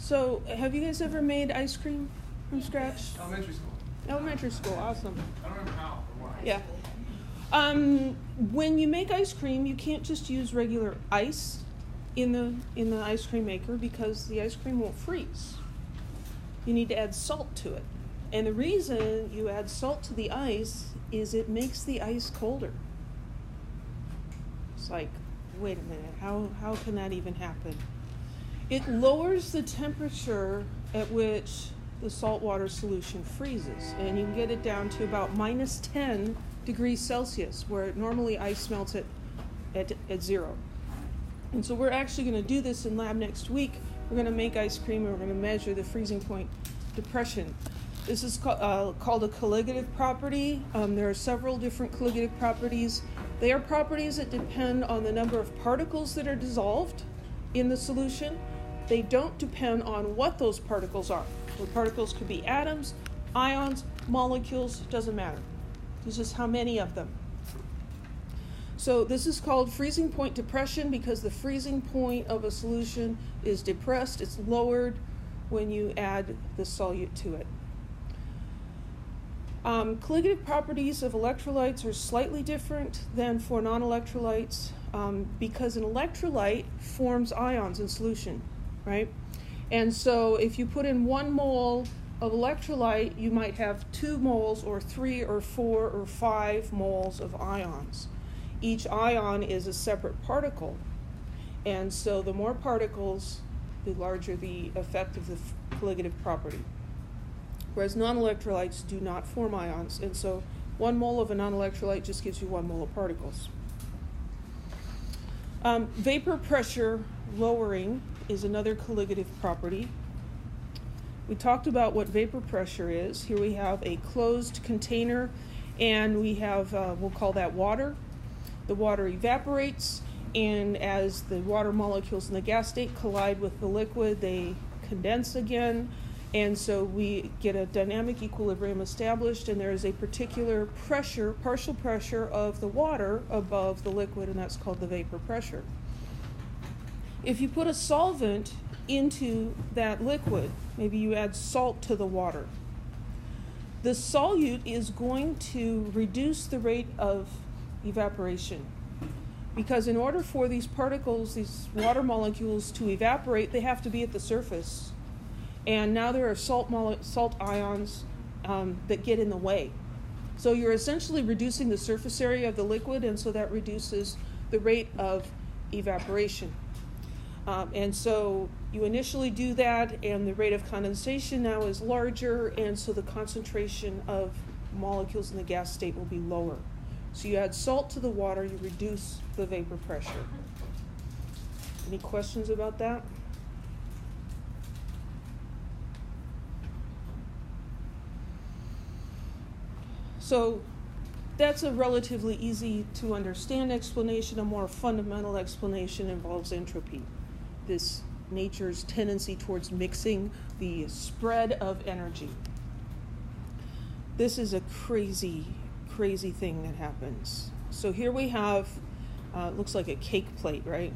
So, have you guys ever made ice cream from scratch? Elementary school. Elementary school, awesome. I don't remember how or why. Yeah. When you make ice cream, you can't just use regular ice in the ice cream maker because the ice cream won't freeze. You need to add salt to it. And the reason you add salt to the ice is it makes the ice colder. It's like, wait a minute, how can that even happen? It lowers the temperature at which the saltwater solution freezes, and you can get it down to about minus 10 degrees Celsius, where normally ice melts at 0. And so we're actually going to do this in lab next week. We're going to make ice cream, and we're going to measure the freezing point depression. This is called a colligative property. There are several different colligative properties. They are properties that depend on the number of particles that are dissolved in the solution. They don't depend on what those particles are. The particles could be atoms, ions, molecules, doesn't matter. It's just how many of them. So this is called freezing point depression because the freezing point of a solution is depressed. It's lowered when you add the solute to it. Colligative properties of electrolytes are slightly different than for non-electrolytes because an electrolyte forms ions in solution, right? And so if you put in 1 mole of electrolyte, you might have 2 moles or 3 or 4 or 5 moles of ions. Each ion is a separate particle. And so the more particles, the larger the effect of the colligative property. Whereas non-electrolytes do not form ions. And so 1 mole of a non-electrolyte just gives you 1 mole of particles. Vapor pressure lowering is another colligative property. We talked about what vapor pressure is. Here we have a closed container, and we have, we'll call that water. The water evaporates, and as the water molecules in the gas state collide with the liquid, they condense again, and so we get a dynamic equilibrium established, and there is a particular pressure, partial pressure of the water above the liquid, and that's called the vapor pressure. If you put a solvent into that liquid, maybe you add salt to the water, the solute is going to reduce the rate of evaporation. Because in order for these particles, these water molecules to evaporate, they have to be at the surface. And now there are salt ions that get in the way. So you're essentially reducing the surface area of the liquid, and so that reduces the rate of evaporation. And so you initially do that, and the rate of condensation now is larger, and so the concentration of molecules in the gas state will be lower. So you add salt to the water, you reduce the vapor pressure. Any questions about that? So that's a relatively easy to understand explanation. A more fundamental explanation involves entropy, this nature's tendency towards mixing the spread of energy. This is a crazy thing that happens. So here we have, looks like a cake plate, right?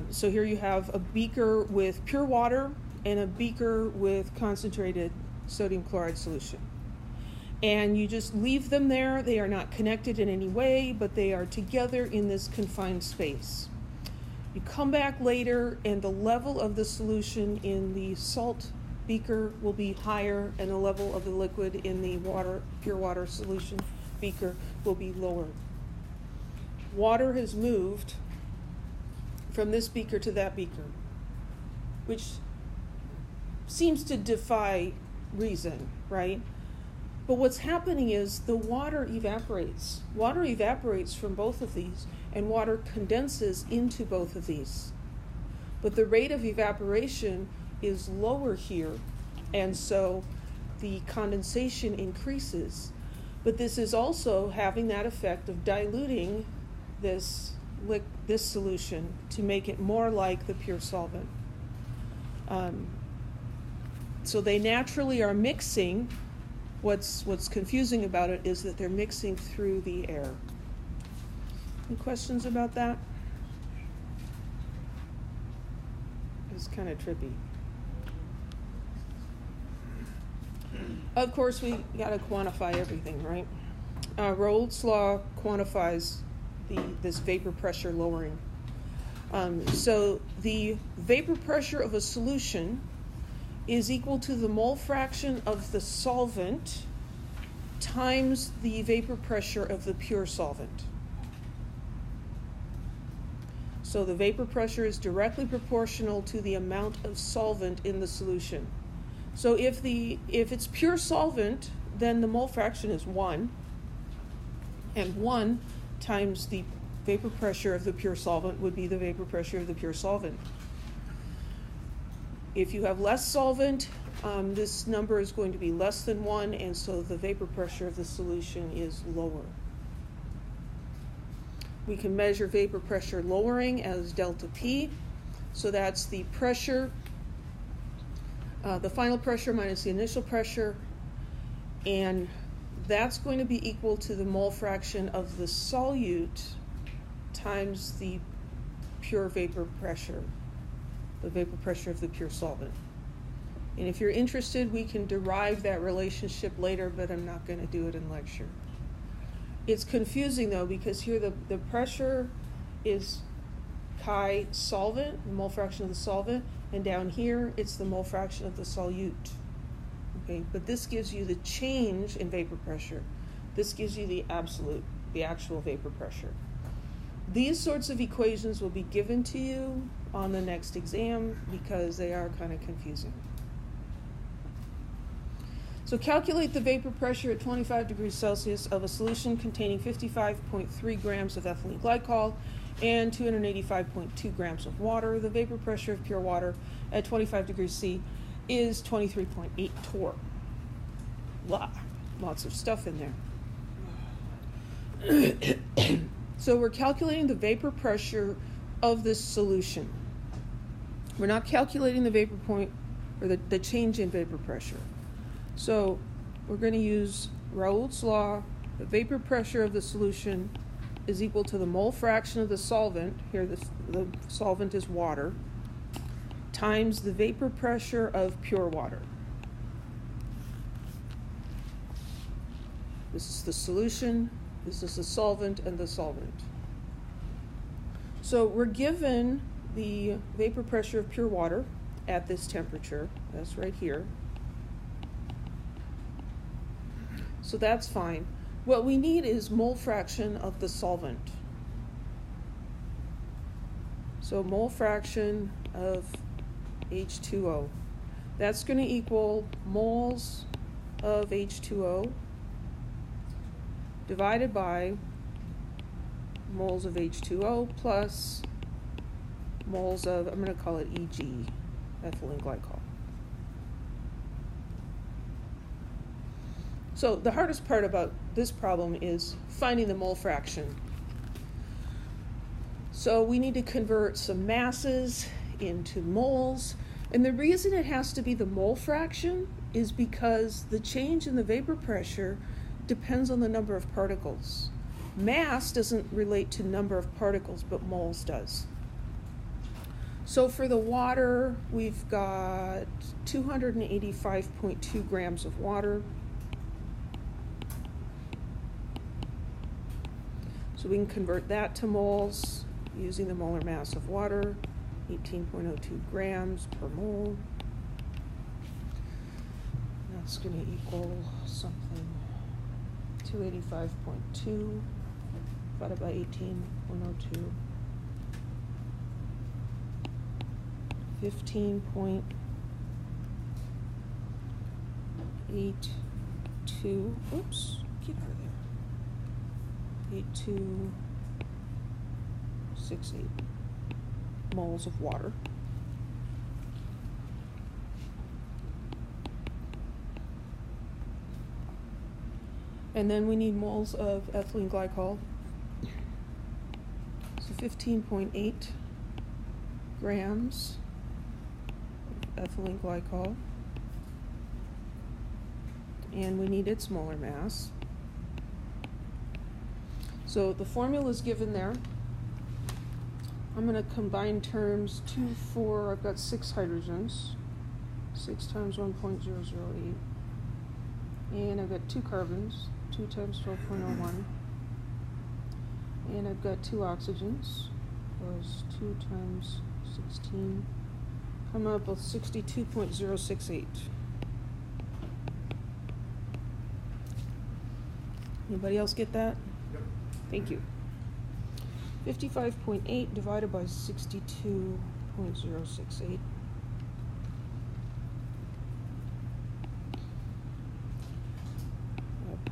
So here you have a beaker with pure water and a beaker with concentrated sodium chloride solution. And you just leave them there. They are not connected in any way, but they are together in this confined space. You come back later, and the level of the solution in the salt beaker will be higher, and the level of the liquid in the pure water solution beaker will be lower. Water has moved from this beaker to that beaker, which seems to defy reason, right? But what's happening is the water evaporates. Water evaporates from both of these, and water condenses into both of these. But the rate of evaporation is lower here, and so the condensation increases. But this is also having that effect of diluting this solution to make it more like the pure solvent. So they naturally are mixing. What's confusing about it is that they're mixing through the air. Any questions about that? It's kind of trippy. Of course, we got to quantify everything, right? Raoult's law quantifies this vapor pressure lowering. So the vapor pressure of a solution is equal to the mole fraction of the solvent times the vapor pressure of the pure solvent. So the vapor pressure is directly proportional to the amount of solvent in the solution. So if it's pure solvent, then the mole fraction is 1, and 1 times the vapor pressure of the pure solvent would be the vapor pressure of the pure solvent. If you have less solvent, this number is going to be less than 1, and so the vapor pressure of the solution is lower. We can measure vapor pressure lowering as delta P. So that's the pressure, the final pressure minus the initial pressure, and that's going to be equal to the mole fraction of the solute times the pure vapor pressure, the vapor pressure of the pure solvent. And if you're interested, we can derive that relationship later, but I'm not going to do it in lecture. It's confusing though, because here the pressure is chi solvent, the mole fraction of the solvent, and down here it's the mole fraction of the solute. Okay, but this gives you the change in vapor pressure. This gives you the actual vapor pressure. These sorts of equations will be given to you on the next exam because they are kind of confusing. So calculate the vapor pressure at 25 degrees Celsius of a solution containing 55.3 grams of ethylene glycol and 285.2 grams of water. The vapor pressure of pure water at 25 degrees C is 23.8 torr. Lots of stuff in there. So we're calculating the vapor pressure of this solution. We're not calculating the vapor point or the change in vapor pressure. So we're going to use Raoult's law. The vapor pressure of the solution is equal to the mole fraction of the solvent, here the solvent is water, times the vapor pressure of pure water. This is the solution, this is the solvent, and the solvent. So we're given the vapor pressure of pure water at this temperature, that's right here. So that's fine. What we need is mole fraction of the solvent. So mole fraction of H2O. That's going to equal moles of H2O divided by moles of H2O plus moles of, I'm going to call it EG, ethylene glycol. So the hardest part about this problem is finding the mole fraction. So we need to convert some masses into moles. And the reason it has to be the mole fraction is because the change in the vapor pressure depends on the number of particles. Mass doesn't relate to number of particles, but moles does. So for the water, we've got 285.2 grams of water. So we can convert that to moles using the molar mass of water, 18.02 grams per mole. That's going to equal something, 285.2 divided by 18.02. 15.82, oops, get out of there. 8268 moles of water. And then we need moles of ethylene glycol. So 15.8 grams of ethylene glycol. And we need its molar mass. So the formula is given there. I'm going to combine terms 2, 4, I've got 6 hydrogens. 6 times 1.008. And I've got 2 carbons, 2 times 12.01. And I've got 2 oxygens, plus 2 times 16. Come up with 62.068. Anybody else get that? Yep. Thank you. 55.8 divided by 62.068.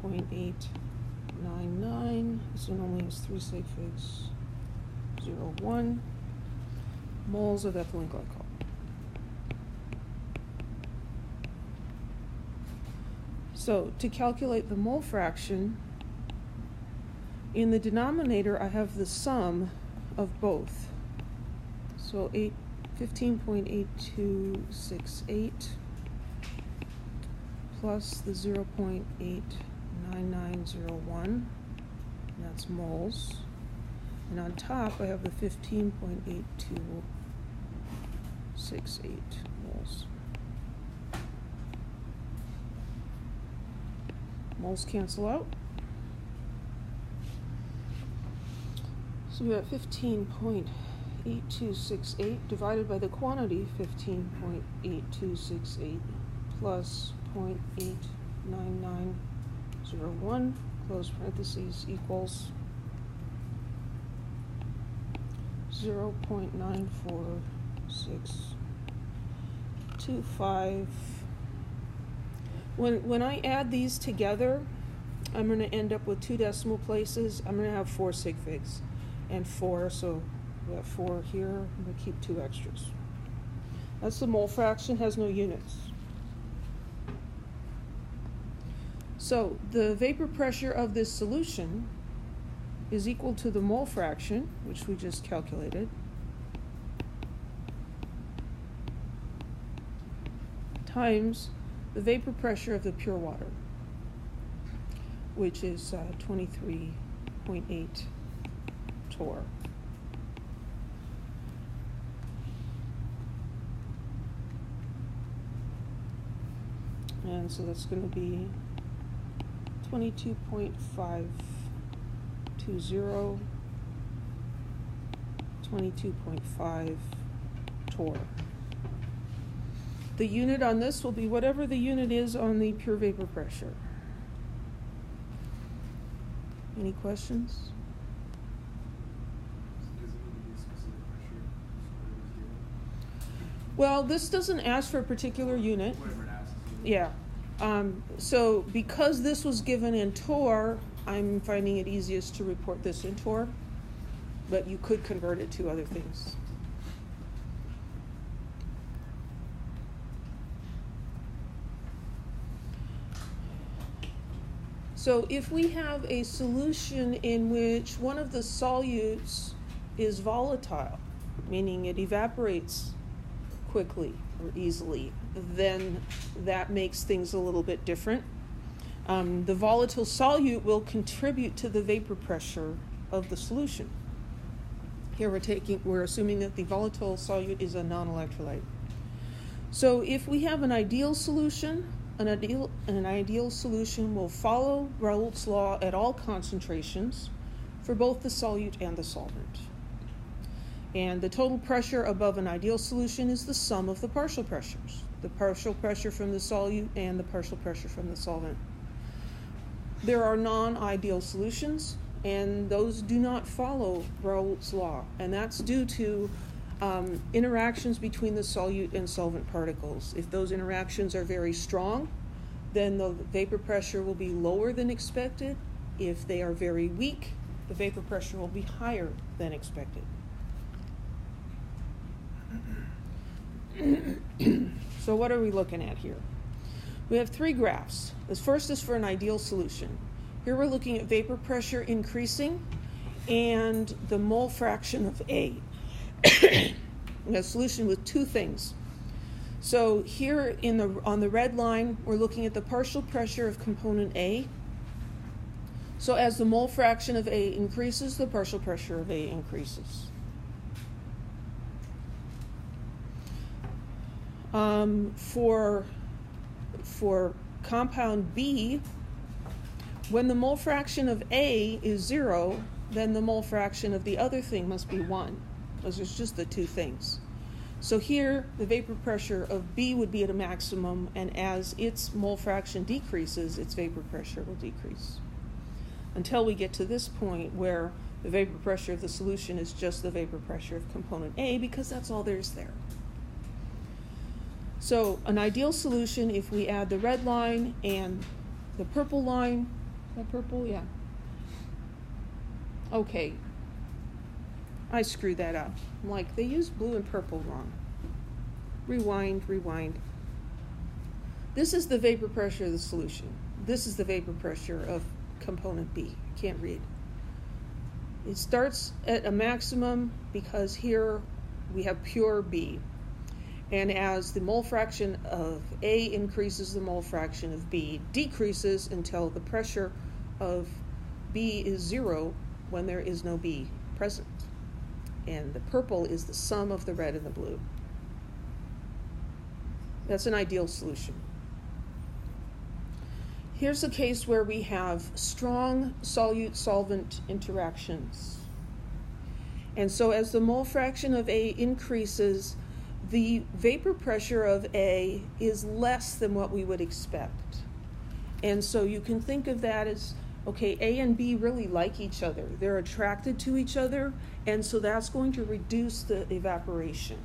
0.899. This one only has 3 sig figs. 0.1 moles of ethylene glycol. So to calculate the mole fraction, in the denominator I have the sum of both. So 15.8268 plus the 0.89901, that's moles. And on top I have the 15.8268 moles. Moles cancel out. So we have 15.8268 divided by the quantity 15.8268 plus 0.89901, close parentheses, equals 0.94625. When I add these together, I'm going to end up with 2 decimal places. I'm going to have 4 sig figs and 4, so we have 4 here. I'm going to keep 2 extras. That's the mole fraction, has no units. So the vapor pressure of this solution is equal to the mole fraction, which we just calculated, times the vapor pressure of the pure water, which is 23.8 torr. And so that's going to be 22.520, 22.5 torr. The unit on this will be whatever the unit is on the pure vapor pressure. Any questions? Well, this doesn't ask for a particular unit. Yeah. So because this was given in torr, I'm finding it easiest to report this in torr, but you could convert it to other things. So if we have a solution in which one of the solutes is volatile, meaning it evaporates quickly or easily, then that makes things a little bit different. The volatile solute will contribute to the vapor pressure of the solution. Here we're assuming that the volatile solute is a non-electrolyte. So if we have an ideal solution, an ideal solution will follow Raoult's law at all concentrations for both the solute and the solvent. And the total pressure above an ideal solution is the sum of the partial pressures, the partial pressure from the solute and the partial pressure from the solvent. There are non-ideal solutions, and those do not follow Raoult's law, and that's due to interactions between the solute and solvent particles. If those interactions are very strong, then the vapor pressure will be lower than expected. If they are very weak, the vapor pressure will be higher than expected. So what are we looking at here? We have 3 graphs. This first is for an ideal solution. Here we're looking at vapor pressure increasing and the mole fraction of A. A solution with 2 things. So here on the red line, we're looking at the partial pressure of component A. So as the mole fraction of A increases, the partial pressure of A increases. For compound B, when the mole fraction of A is 0, then the mole fraction of the other thing must be 1, because there's just the two things. So here, the vapor pressure of B would be at a maximum, and as its mole fraction decreases, its vapor pressure will decrease. Until we get to this point where the vapor pressure of the solution is just the vapor pressure of component A, because that's all there's there. So an ideal solution, if we add the red line and the purple line, is that purple? Yeah. Okay. I screwed that up. I'm like, they used blue and purple wrong. Rewind. This is the vapor pressure of the solution. This is the vapor pressure of component B. Can't read. It starts at a maximum because here we have pure B. And as the mole fraction of A increases, the mole fraction of B decreases until the pressure of B is 0 when there is no B present. And the purple is the sum of the red and the blue. That's an ideal solution. Here's a case where we have strong solute-solvent interactions. And so as the mole fraction of A increases, the vapor pressure of A is less than what we would expect. And so you can think of that as, okay, A and B really like each other. They're attracted to each other, and so that's going to reduce the evaporation,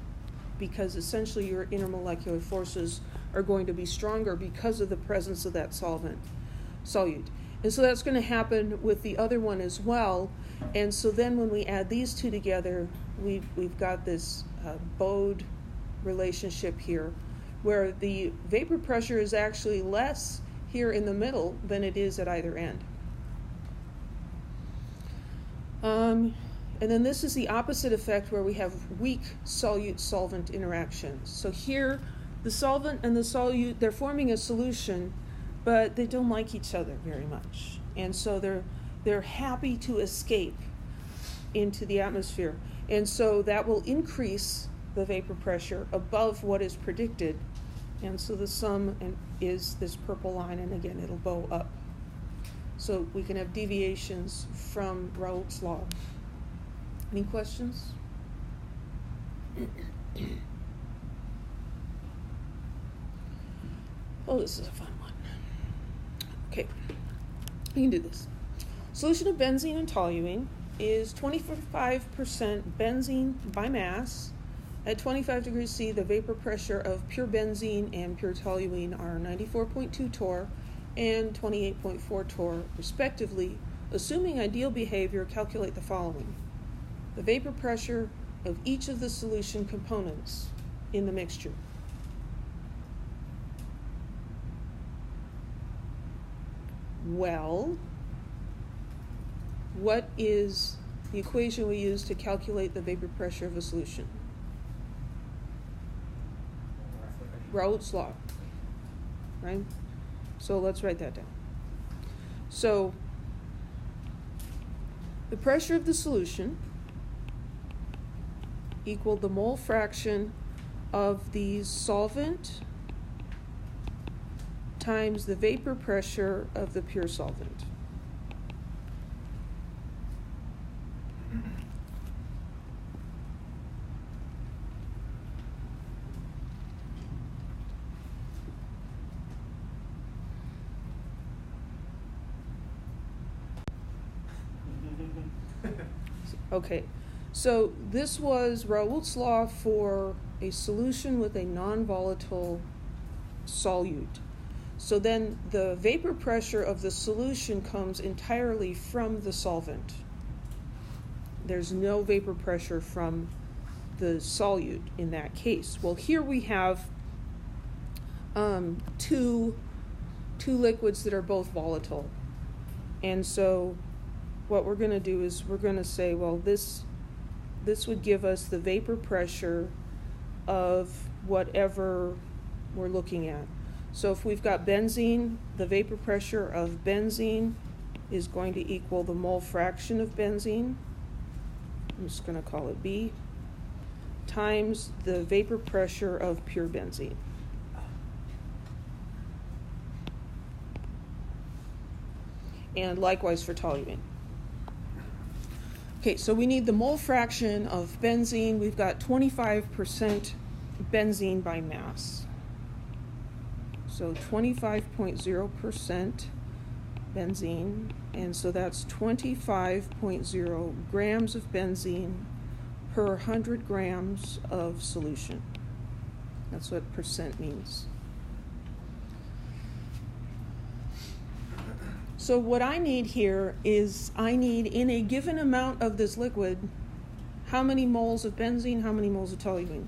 because essentially your intermolecular forces are going to be stronger because of the presence of that solute. And so that's going to happen with the other one as well. And so then when we add these two together, we've got this Bode relationship here, where the vapor pressure is actually less here in the middle than it is at either end. And then this is the opposite effect, where we have weak solute-solvent interactions. So here, the solvent and the solute, they're forming a solution, but they don't like each other very much. And so they're happy to escape into the atmosphere. And so that will increase the vapor pressure above what is predicted. And so the sum is this purple line, and again, it'll bow up. So we can have deviations from Raoult's law. Any questions? Oh, this is a fun one. Okay, we can do this. Solution of benzene and toluene is 25% benzene by mass. At 25 degrees C, the vapor pressure of pure benzene and pure toluene are 94.2 torr and 28.4 torr, respectively. Assuming ideal behavior, calculate the following: the vapor pressure of each of the solution components in the mixture. Well, what is the equation we use to calculate the vapor pressure of a solution? Raoult's law, right? So let's write that down. So the pressure of the solution equaled the mole fraction of the solvent times the vapor pressure of the pure solvent. Okay, so this was Raoult's law for a solution with a non-volatile solute. So then the vapor pressure of the solution comes entirely from the solvent. There's no vapor pressure from the solute in that case. Well, here we have two liquids that are both volatile. And so what we're going to do is we're going to say, well, this would give us the vapor pressure of whatever we're looking at. So if we've got benzene, the vapor pressure of benzene is going to equal the mole fraction of benzene. I'm just going to call it B, times the vapor pressure of pure benzene. and likewise for toluene. Okay, so we need the mole fraction of benzene. We've got 25% benzene by mass. So 25.0% benzene, and so that's 25.0 grams of benzene per 100 grams of solution. That's what percent means. So what I need here is I need, in a given amount of this liquid, how many moles of benzene, how many moles of toluene.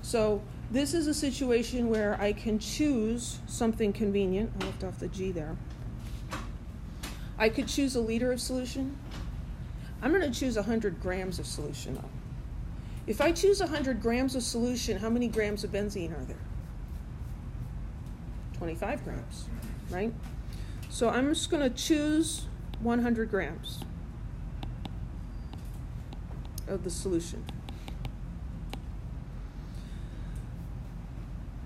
So this is a situation where I can choose something convenient. I left off the G there. I could choose a liter of solution. I'm going to choose 100 grams of solution, though. If I choose 100 grams of solution, how many grams of benzene are there? 25 grams, right? So I'm just going to choose 100 grams of the solution.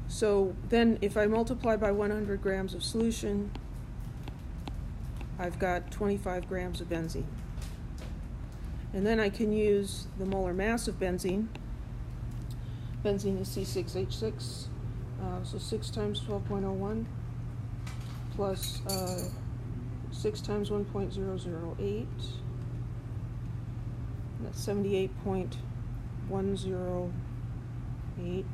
So then if I multiply by 100 grams of solution, I've got 25 grams of benzene. And then I can use the molar mass of benzene. Benzene is C6H6, so 6 times 12.01 plus 6 times 1.008. That's 78.108.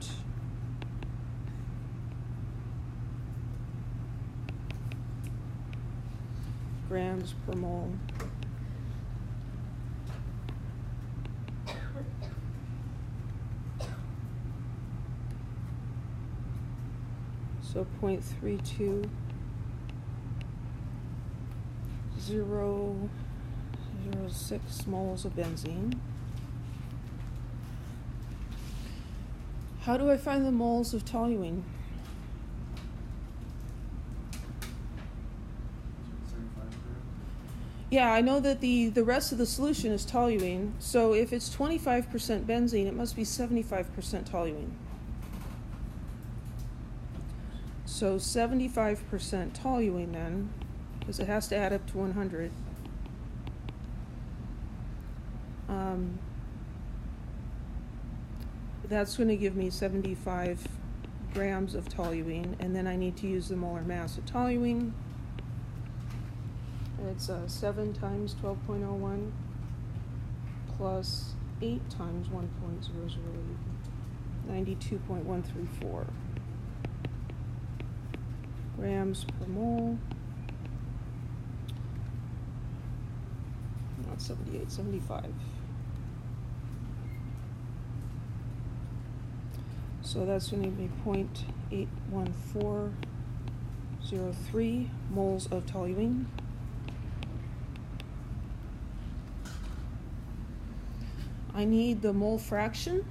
Grams per mole. So 0.32006 moles of benzene. How do I find the moles of toluene? Yeah, I know that the rest of the solution is toluene, so if it's 25% benzene, it must be 75% toluene. So 75% toluene then, because it has to add up to 100. That's going to give me 75 grams of toluene, and then I need to use the molar mass of toluene. It's 7 times 12.01 plus 8 times 1.008, 92.134 grams per mole. Not 78, 75. So that's going to be 0.81403 moles of toluene. I need the mole fraction.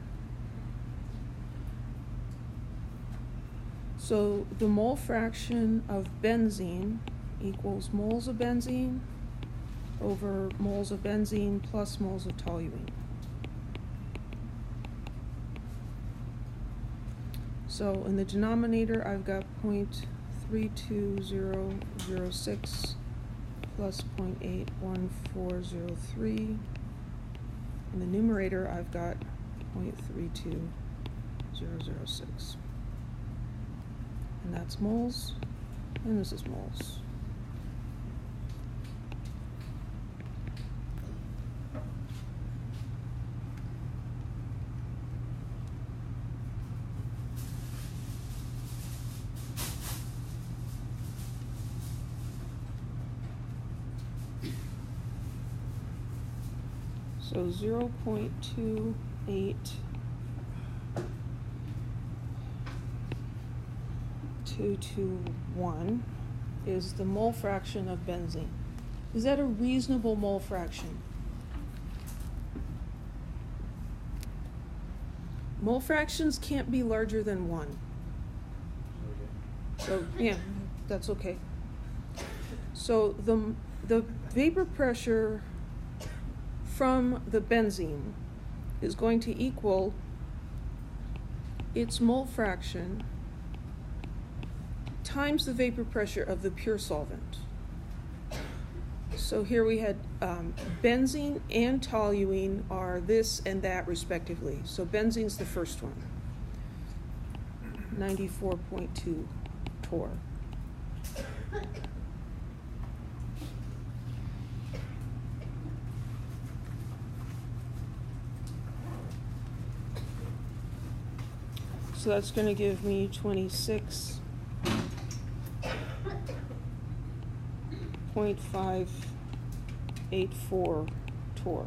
So the mole fraction of benzene equals moles of benzene over moles of benzene plus moles of toluene. So in the denominator, I've got 0.32006 plus 0.81403. In the numerator, I've got 0.32006. And that's moles, and this is moles. So 0.28221 is the mole fraction of benzene. Is that a reasonable mole fraction? Mole fractions can't be larger than 1. So yeah, that's okay. So the vapor pressure from the benzene is going to equal its mole fraction times the vapor pressure of the pure solvent. So here we had benzene and toluene are this and that respectively. So benzene's the first one, 94.2 torr. So that's going to give me 26.584 torr,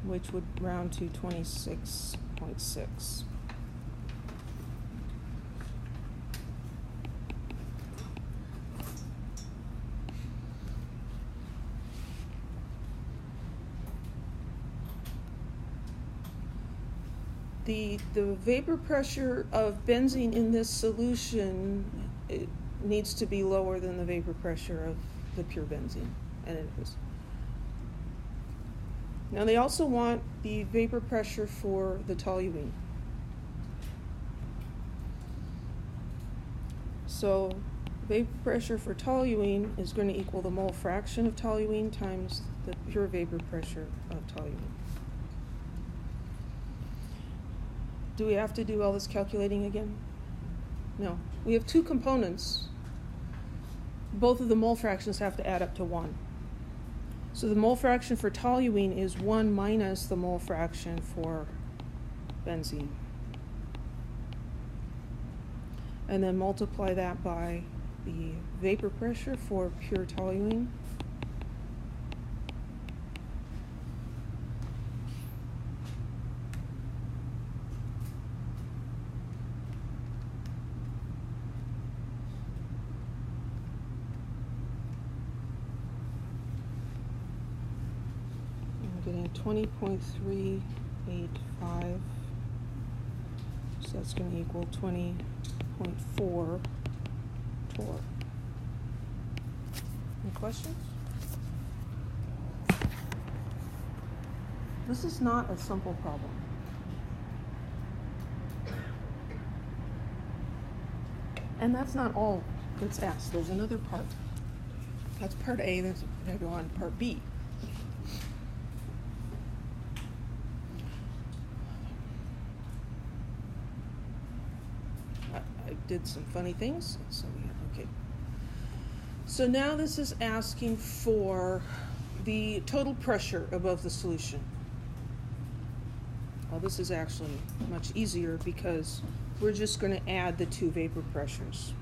which would round to 26.6. The vapor pressure of benzene in this solution, it needs to be lower than the vapor pressure of the pure benzene, and it is. Now they also want the vapor pressure for the toluene. So vapor pressure for toluene is going to equal the mole fraction of toluene times the pure vapor pressure of toluene. Do we have to do all this calculating again? No. We have two components. Both of the mole fractions have to add up to 1. So the mole fraction for toluene is 1 minus the mole fraction for benzene. And then multiply that by the vapor pressure for pure toluene. Getting 20.385, so that's going to equal 20.4 torr. Any questions? This is not a simple problem. And that's not all that's asked. There's another part. That's part A, that's going to go on part B. Did some funny things, so we have, okay. So now this is asking for the total pressure above the solution. Well, this is actually much easier because we're just going to add the two vapor pressures.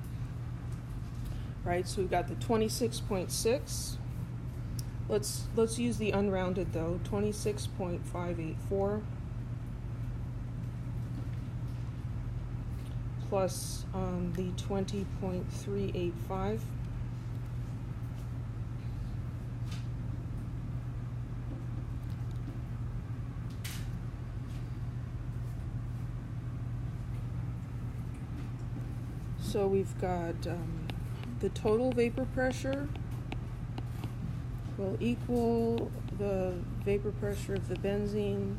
Right, so we've got the 26.6. Let's use the unrounded though, 26.584. Plus the 20.385. So we've got the total vapor pressure will equal the vapor pressure of the benzene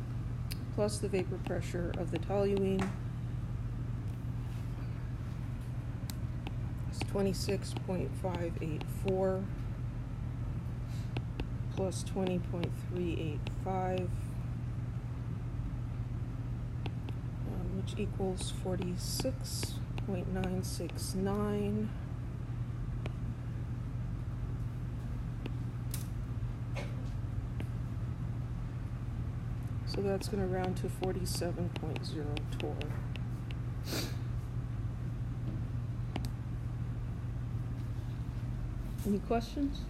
plus the vapor pressure of the toluene. 26.584 plus 20.385, which equals 46.969. So that's going to round to 47.0 torr. Any questions?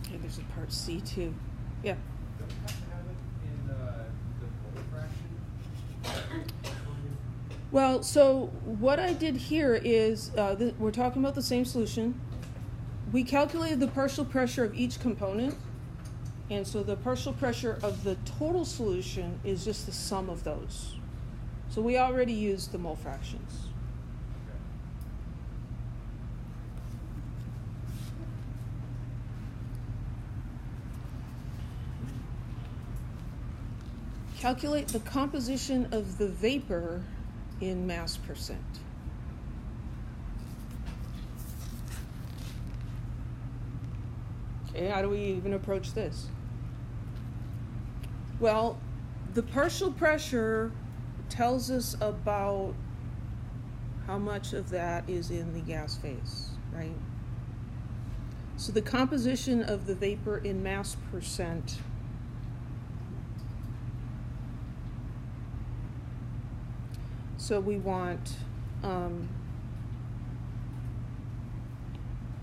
Okay, there's a part C too. Yeah. Don't you have to have it in the mole fraction? Well, so what I did here is, we're talking about the same solution. We calculated the partial pressure of each component. And so the partial pressure of the total solution is just the sum of those. So we already used the mole fractions. Calculate the composition of the vapor in mass percent. Okay, how do we even approach this? Well, the partial pressure tells us about how much of that is in the gas phase, right? So the composition of the vapor in mass percent so we want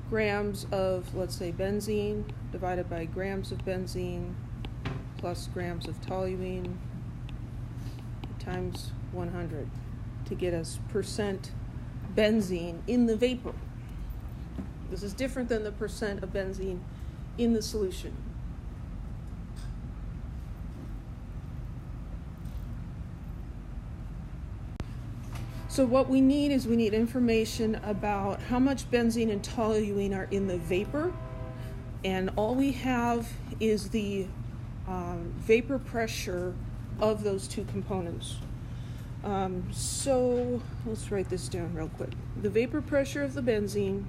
grams of, let's say, benzene divided by grams of benzene plus grams of toluene times 100 to get us percent benzene in the vapor. This is different than the percent of benzene in the solution. So what we need is we need information about how much benzene and toluene are in the vapor, and all we have is the vapor pressure of those two components. So let's write this down real quick. The vapor pressure of the benzene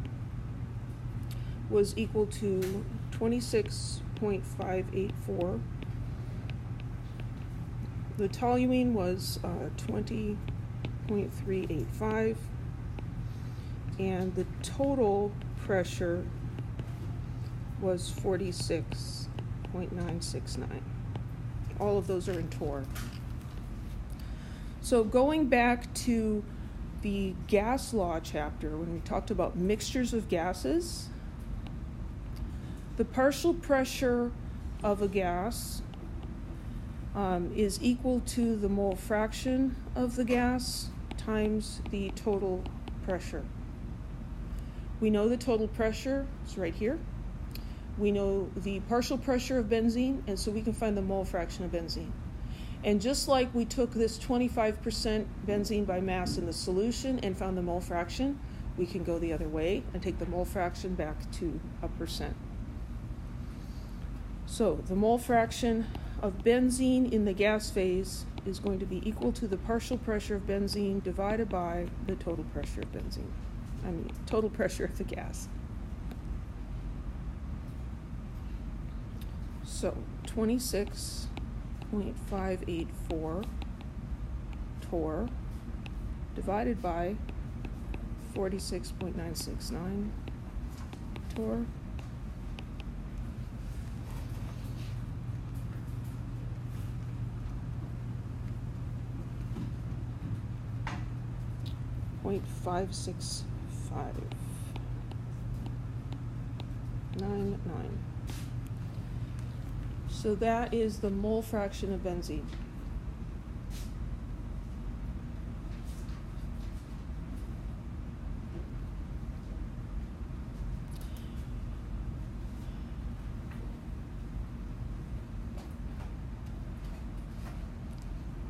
was equal to 26.584. The toluene was 20.385, and the total pressure was 46.969. All of those are in torr. So going back to the gas law chapter, when we talked about mixtures of gases, the partial pressure of a gas is equal to the mole fraction of the gas times the total pressure. We know the total pressure is right here. We know the partial pressure of benzene, and so we can find the mole fraction of benzene. And just like we took this 25% benzene by mass in the solution and found the mole fraction, we can go the other way and take the mole fraction back to a percent. So the mole fraction of benzene in the gas phase is going to be equal to the partial pressure of benzene divided by the total pressure of benzene. Total pressure of the gas. So 26.584 torr divided by 46.969 torr. .56599. So that is the mole fraction of benzene.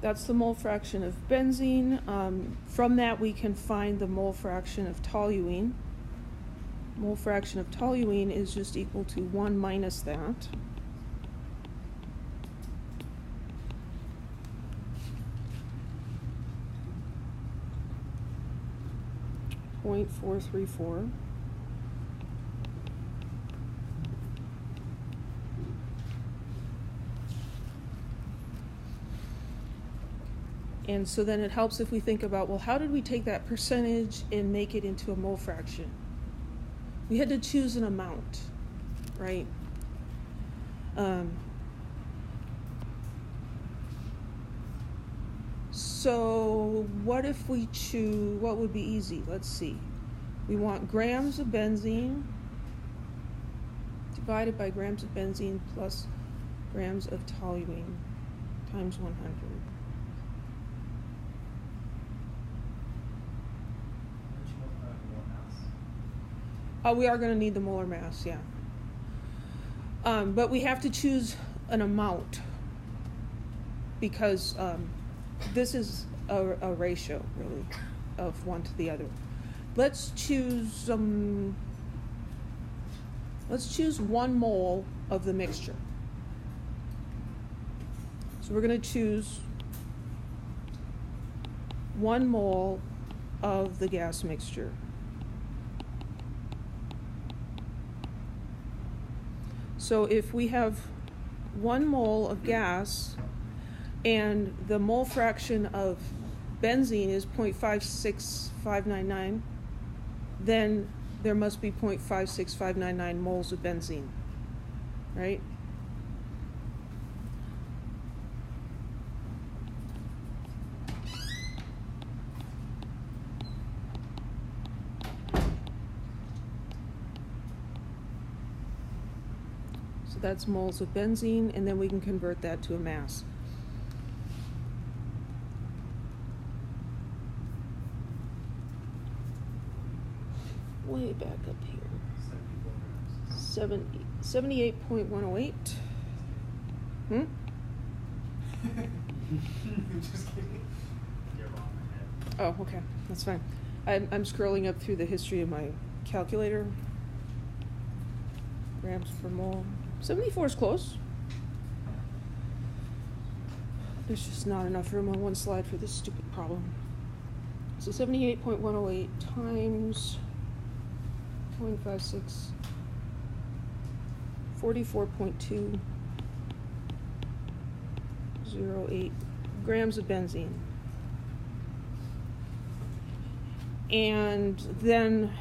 That's the mole fraction of benzene. From that, we can find the mole fraction of toluene. Mole fraction of toluene is just equal to 1 minus that. .434. And so then it helps if we think about, well, how did we take that percentage and make it into a mole fraction? We had to choose an amount, right? So what if we choose, what would be easy? Let's see. We want grams of benzene divided by grams of benzene plus grams of toluene times 100. We are going to need the molar mass, yeah. But we have to choose an amount because this is a ratio, really, of one to the other. Let's choose 1 mole of the mixture. So we're going to choose 1 mole of the gas mixture. So if we have 1 mole of gas and the mole fraction of benzene is 0.56599, then there must be 0.56599 moles of benzene, right? So that's moles of benzene, and then we can convert that to a mass. Way back up here. 78.108. Hmm? Just kidding. You're wrong ahead. Oh, okay. That's fine. I'm scrolling up through the history of my calculator. Grams per mole. 74 is close. There's just not enough room on one slide for this stupid problem. So 78.108 times 0.56, 44.208 grams of benzene. And then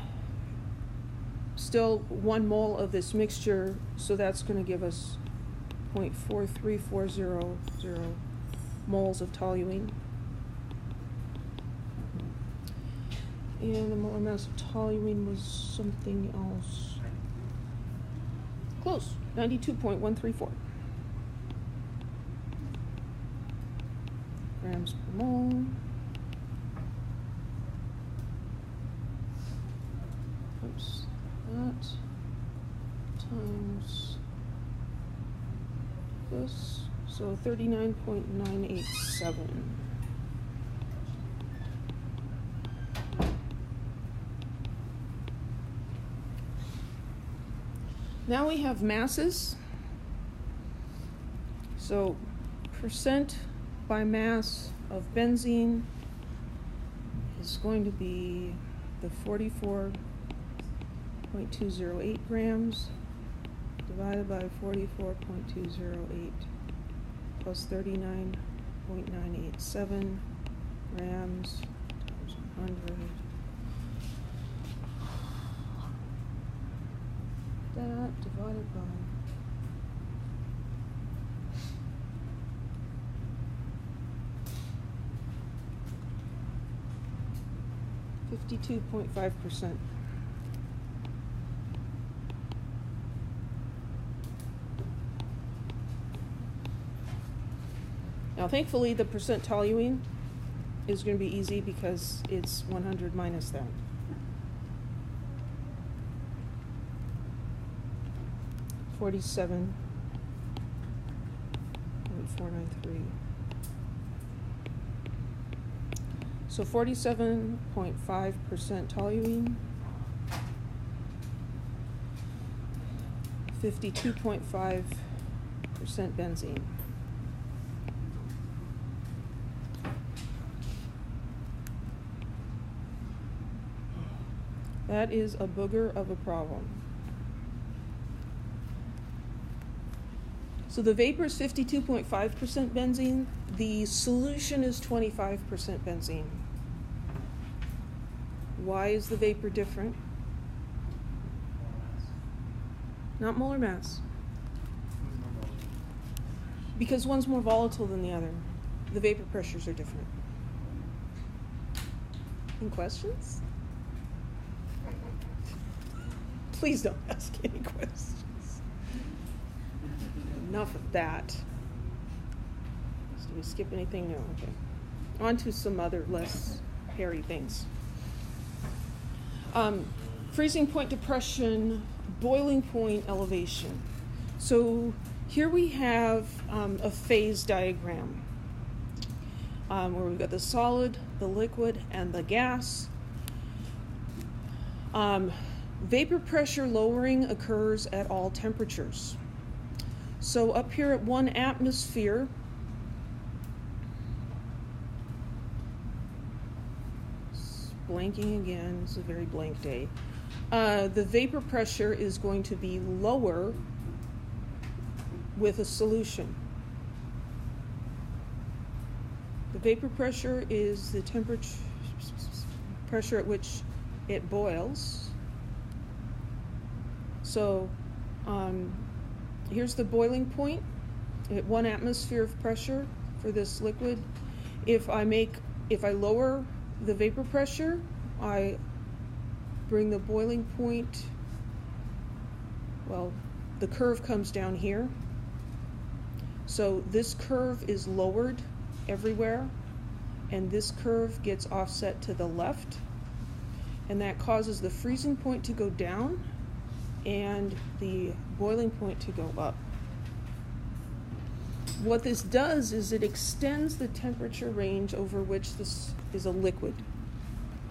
still 1 mole of this mixture, so that's going to give us 0.43400 moles of toluene. And the molar mass of toluene was something else. Close, 92.134 grams per mole. Oops, that times this, so 39.987. Now we have masses. So percent by mass of benzene is going to be the 44.208 grams divided by 44.208 plus 39.987 grams times 100. That divided by 52.5%. Now, thankfully, the percent toluene is going to be easy because it's 100 minus that. $47.493. So 47.5% toluene, 52.5% benzene. That is a booger of a problem. So the vapor is 52.5% benzene. The solution is 25% benzene. Why is the vapor different? Not molar mass. Because one's more volatile than the other. The vapor pressures are different. Any questions? Please don't ask any questions. Enough of that. Did we skip anything? No. Okay. On to some other less hairy things. Freezing point depression, boiling point elevation. So here we have a phase diagram where we've got the solid, the liquid, and the gas. Vapor pressure lowering occurs at all temperatures. So up here at 1 atmosphere, blanking again. It's a very blank day. The vapor pressure is going to be lower with a solution. The vapor pressure is the pressure at which it boils. So here's the boiling point at 1 atmosphere of pressure for this liquid. If I lower the vapor pressure, I bring the boiling point, well, the curve comes down here. So this curve is lowered everywhere, and this curve gets offset to the left, and that causes the freezing point to go down and the boiling point to go up. What this does is it extends the temperature range over which this is a liquid.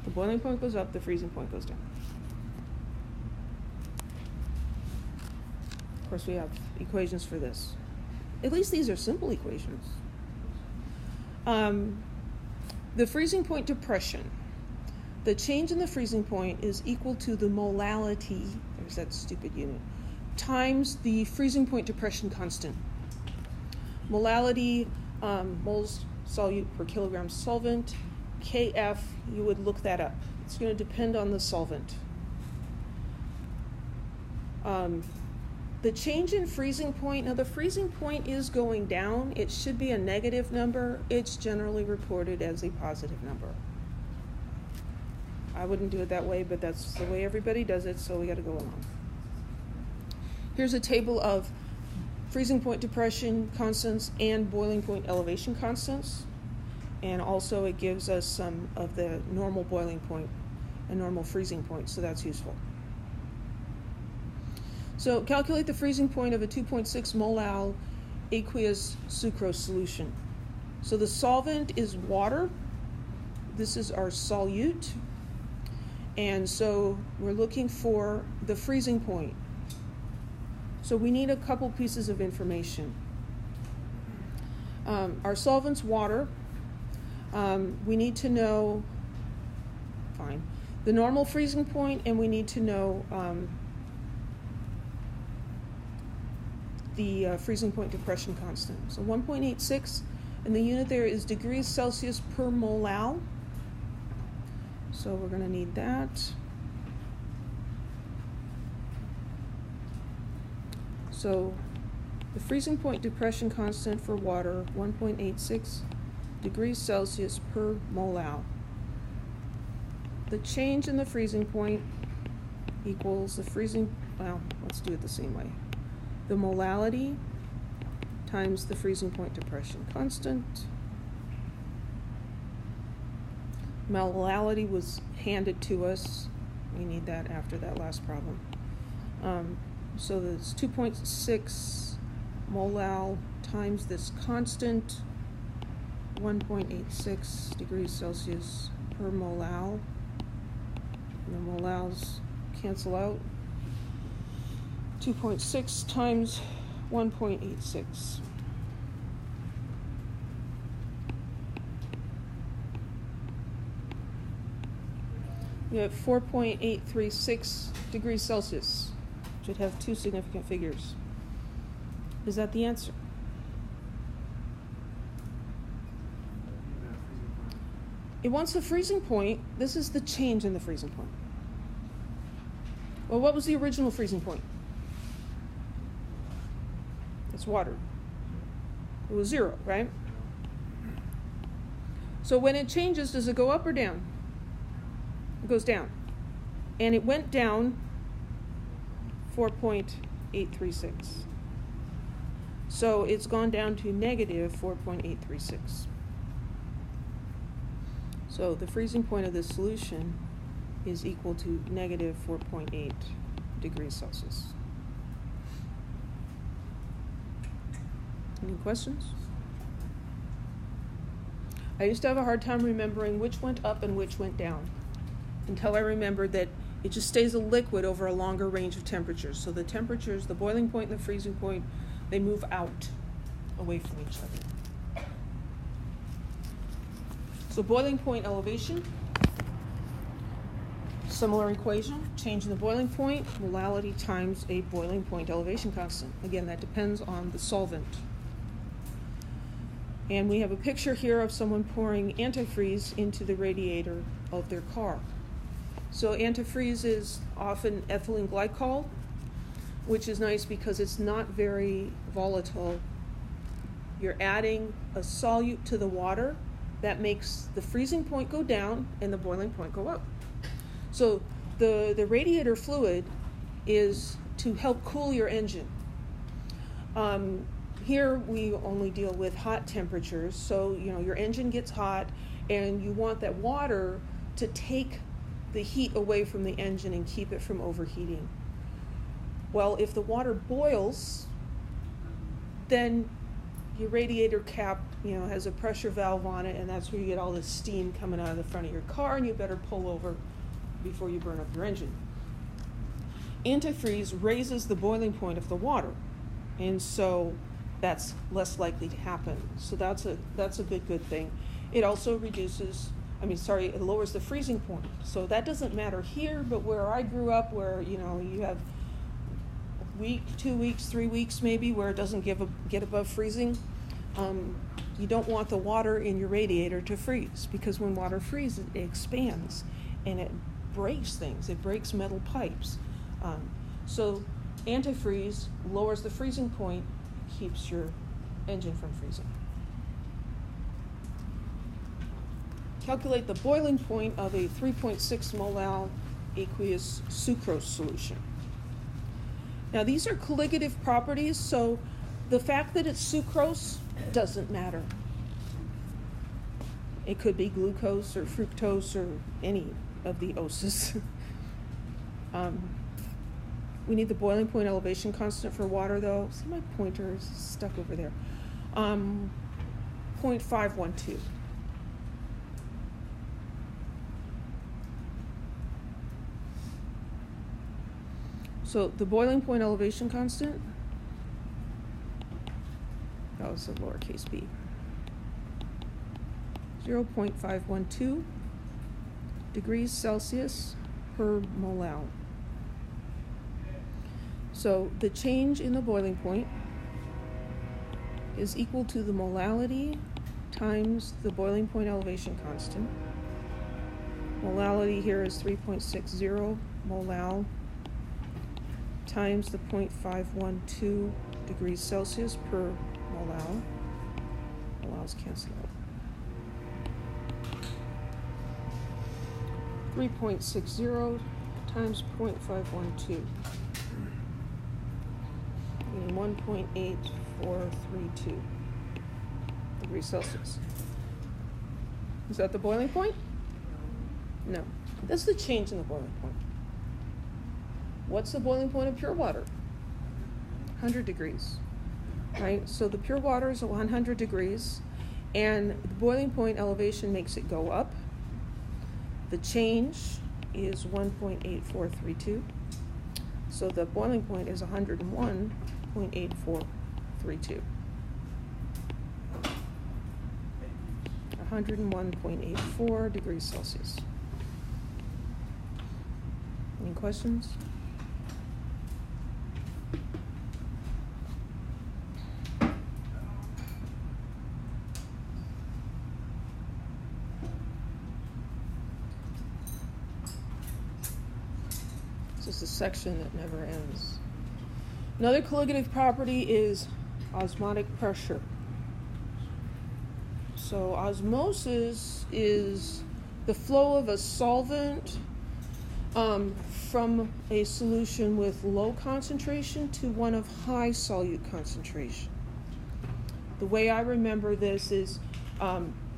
The boiling point goes up, the freezing point goes down. Of course, we have equations for this. At least these are simple equations. The freezing point depression. The change in the freezing point is equal to the molality, there's that stupid unit, times the freezing point depression constant. Molality, moles solute per kilogram solvent. KF, you would look that up. It's going to depend on the solvent. The change in freezing point, now the freezing point is going down. It should be a negative number. It's generally reported as a positive number. I wouldn't do it that way, but that's the way everybody does it, so we got to go along. Here's a table of freezing point depression constants and boiling point elevation constants. And also it gives us some of the normal boiling point and normal freezing point, so that's useful. So calculate the freezing point of a 2.6 molal aqueous sucrose solution. So the solvent is water. This is our solute. And so we're looking for the freezing point. So we need a couple pieces of information. Our solvent's water. We need to know, the normal freezing point, and we need to know the freezing point depression constant. So 1.86, and the unit there is degrees Celsius per molal. So we're going to need that. So the freezing point depression constant for water, 1.86 degrees Celsius per molal. The change in the freezing point equals the freezing, well, let's do it the same way. The molality times the freezing point depression constant. Molality was handed to us. We need that after that last problem. So that's 2.6 molal times this constant, 1.86 degrees Celsius per molal. And the molals cancel out. 2.6 times 1.86. We have 4.836 degrees Celsius. Should have two significant figures. Is that the answer? It wants the freezing point. This is the change in the freezing point. Well, what was the original freezing point? It's water. It was 0, right? So when it changes, does it go up or down? It goes down. And it went down 4.836. So it's gone down to negative 4.836. So the freezing point of this solution is equal to negative 4.8 degrees Celsius. Any questions? I used to have a hard time remembering which went up and which went down, until I remembered that it just stays a liquid over a longer range of temperatures. So the temperatures, the boiling point and the freezing point, they move out away from each other. So boiling point elevation. Similar equation, change in the boiling point, molality times a boiling point elevation constant. Again, that depends on the solvent. And we have a picture here of someone pouring antifreeze into the radiator of their car. So antifreeze is often ethylene glycol, which is nice because it's not very volatile. You're adding a solute to the water that makes the freezing point go down and the boiling point go up. So the radiator fluid is to help cool your engine. Here we only deal with hot temperatures, so your engine gets hot and you want that water to take the heat away from the engine and keep it from overheating. Well, if the water boils, then your radiator cap has a pressure valve on it, and that's where you get all this steam coming out of the front of your car, and you better pull over before you burn up your engine. Antifreeze raises the boiling point of the water, and so that's less likely to happen. So that's a good thing. It also it lowers the freezing point. So that doesn't matter here, but where I grew up, where you have a week, 2 weeks, 3 weeks maybe, where it doesn't get above freezing, you don't want the water in your radiator to freeze, because when water freezes, it expands and it breaks things. It breaks metal pipes. So antifreeze lowers the freezing point, keeps your engine from freezing. Calculate the boiling point of a 3.6 molal aqueous sucrose solution. Now these are colligative properties, so the fact that it's sucrose doesn't matter. It could be glucose or fructose or any of the oses. We need the boiling point elevation constant for water, though. See, my pointer is stuck over there. 0.512. So the boiling point elevation constant, that was a lowercase b, 0.512 degrees Celsius per molal. So the change in the boiling point is equal to the molality times the boiling point elevation constant. Molality here is 3.60 molal times the 0.512 degrees Celsius per molal. Molals cancel out. 3.60 times 0.512. 1.8432 degrees Celsius. Is that the boiling point? No. That's the change in the boiling point. What's the boiling point of pure water? 100 degrees, right? So the pure water is 100 degrees, and the boiling point elevation makes it go up. The change is 1.8432. So the boiling point is 101.8432. 101.84 degrees Celsius. Any questions? This is a section that never ends. Another colligative property is osmotic pressure. So osmosis is the flow of a solvent from a solution with low concentration to one of high solute concentration. The way I remember this is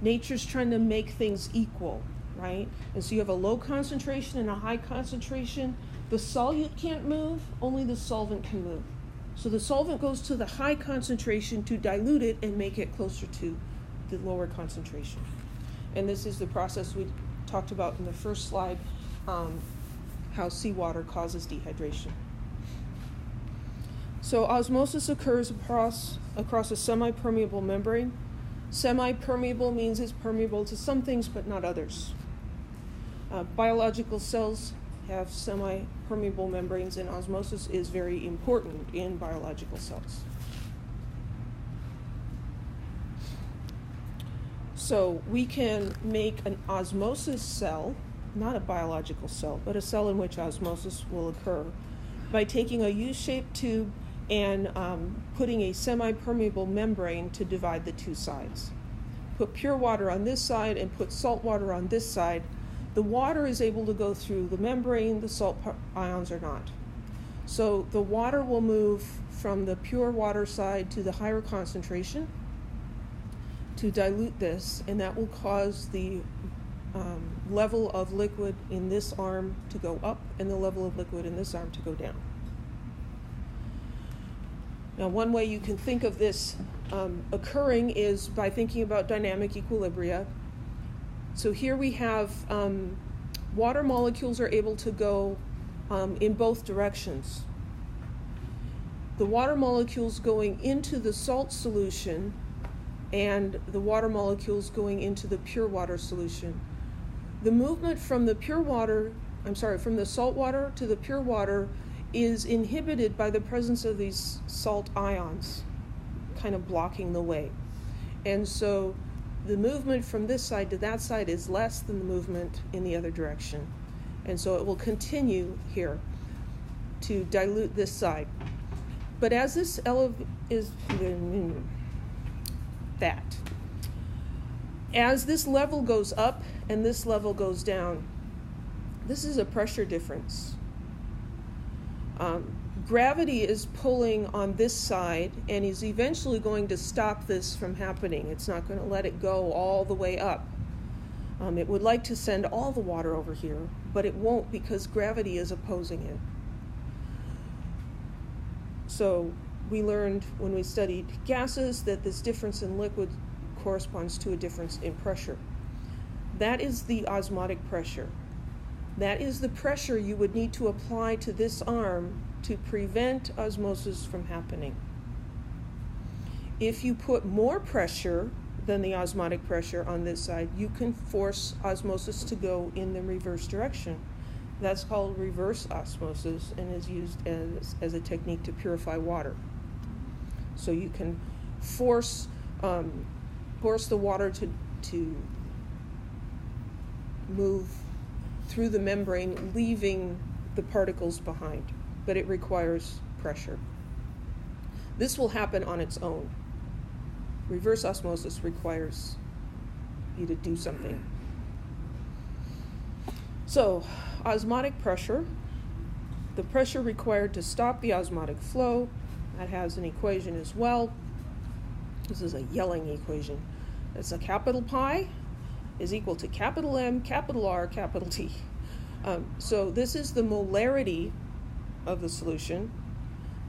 nature's trying to make things equal, right? And so you have a low concentration and a high concentration. The solute can't move, only the solvent can move. So the solvent goes to the high concentration to dilute it and make it closer to the lower concentration. And this is the process we talked about in the first slide, how seawater causes dehydration. So osmosis occurs across a semi-permeable membrane. Semi-permeable means it's permeable to some things but not others. Biological cells have semi-permeable membranes, and osmosis is very important in biological cells. So we can make an osmosis cell, not a biological cell, but a cell in which osmosis will occur, by taking a U-shaped tube and putting a semi-permeable membrane to divide the two sides. Put pure water on this side and put salt water on this side. The water is able to go through the membrane, the salt ions are not. So the water will move from the pure water side to the higher concentration to dilute this, and that will cause the level of liquid in this arm to go up and the level of liquid in this arm to go down. Now, one way you can think of this occurring is by thinking about dynamic equilibria. So here we have water molecules are able to go in both directions. The water molecules going into the salt solution and the water molecules going into the pure water solution. The movement from the from the salt water to the pure water is inhibited by the presence of these salt ions, kind of blocking the way. And so the movement from this side to that side is less than the movement in the other direction. And so it will continue here to dilute this side. But as this as this level goes up and this level goes down, this is a pressure difference. Gravity is pulling on this side and is eventually going to stop this from happening. It's not going to let it go all the way up. It would like to send all the water over here, but it won't because gravity is opposing it. So we learned when we studied gases that this difference in liquid corresponds to a difference in pressure. That is the osmotic pressure. That is the pressure you would need to apply to this arm to prevent osmosis from happening. If you put more pressure than the osmotic pressure on this side, you can force osmosis to go in the reverse direction. That's called reverse osmosis and is used as a technique to purify water. So you can force the water to move through the membrane, leaving the particles behind, but it requires pressure. This will happen on its own. Reverse osmosis requires you to do something. So, osmotic pressure, the pressure required to stop the osmotic flow, that has an equation as well. This is a yelling equation. It's a capital Pi is equal to capital M, capital R, capital T. So this is the molarity of the solution.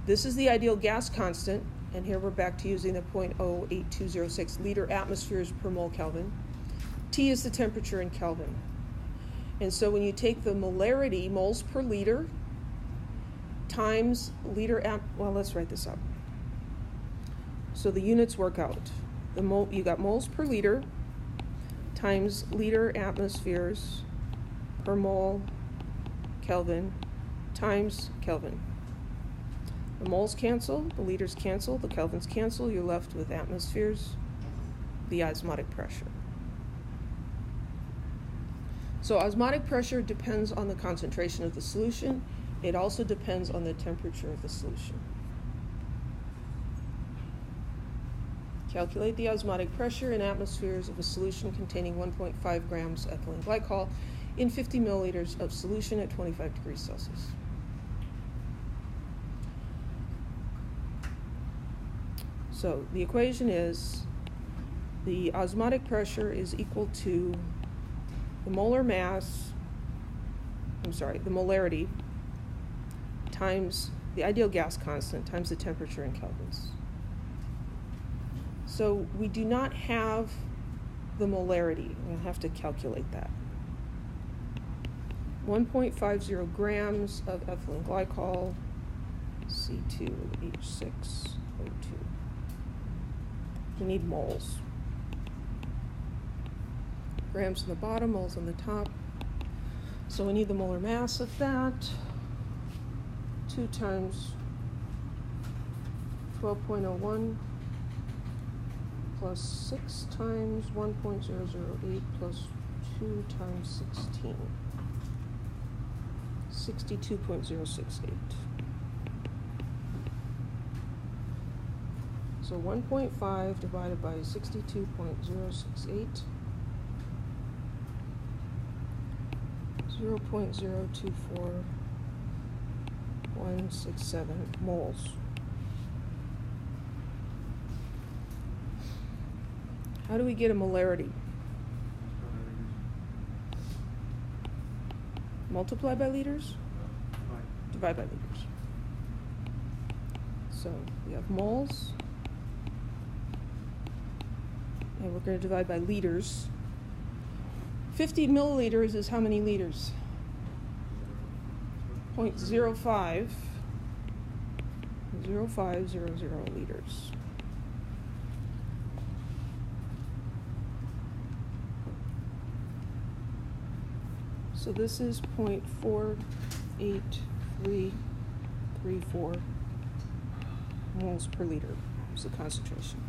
This is the ideal gas constant, and here we're back to using the 0.08206 liter atmospheres per mole Kelvin. T is the temperature in Kelvin. And so when you take the molarity, moles per liter, times let's write this up. So the units work out. You got moles per liter times liter atmospheres per mole Kelvin times Kelvin. The moles cancel, the liters cancel, the Kelvins cancel, you're left with atmospheres, the osmotic pressure. So osmotic pressure depends on the concentration of the solution. It also depends on the temperature of the solution. Calculate the osmotic pressure in atmospheres of a solution containing 1.5 grams ethylene glycol in 50 milliliters of solution at 25 degrees Celsius. So the equation is the osmotic pressure is equal to the the molarity times the ideal gas constant times the temperature in kelvins. So we do not have the molarity. We'll have to calculate that. 1.50 grams of ethylene glycol, C2H6O2. We need moles. Grams on the bottom, moles on the top. So we need the molar mass of that. 2 times 12.01 plus 6 times 1.008 plus 2 times 16. 62.068. So 1.5 divided by 62.068. 0.024167 moles. How do we get a molarity? Multiply by liters? Divide by liters. So we have moles, and we're going to divide by liters. 50 milliliters is how many liters? 0.05. 0500 liters. So this is 0.48334 moles per liter is the concentration.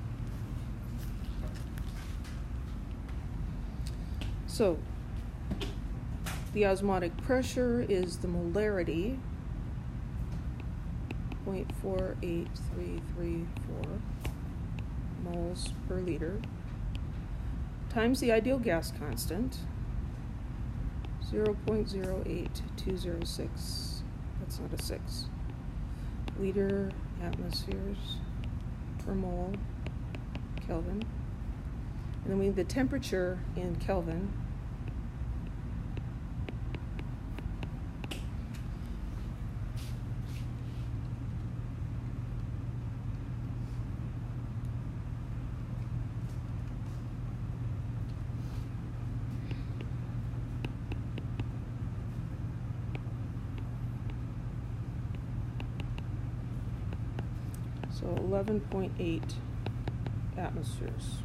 So the osmotic pressure is the molarity, 0.48334 moles per liter, times the ideal gas constant, 0.08206, that's not a 6, liter atmospheres per mole, Kelvin. And then we need the temperature in Kelvin. So 11.8 atmospheres.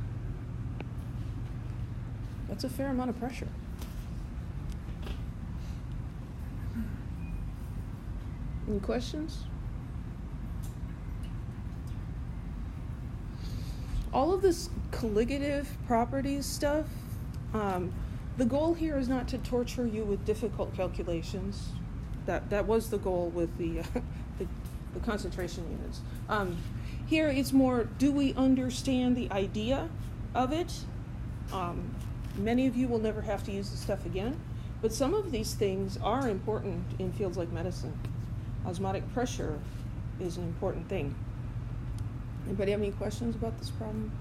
That's a fair amount of pressure. Any questions? All of this colligative properties stuff, the goal here is not to torture you with difficult calculations. That was the goal with the concentration units. Here it's more, do we understand the idea of it? Many of you will never have to use this stuff again, but some of these things are important in fields like medicine. Osmotic pressure is an important thing. Anybody have any questions about this problem?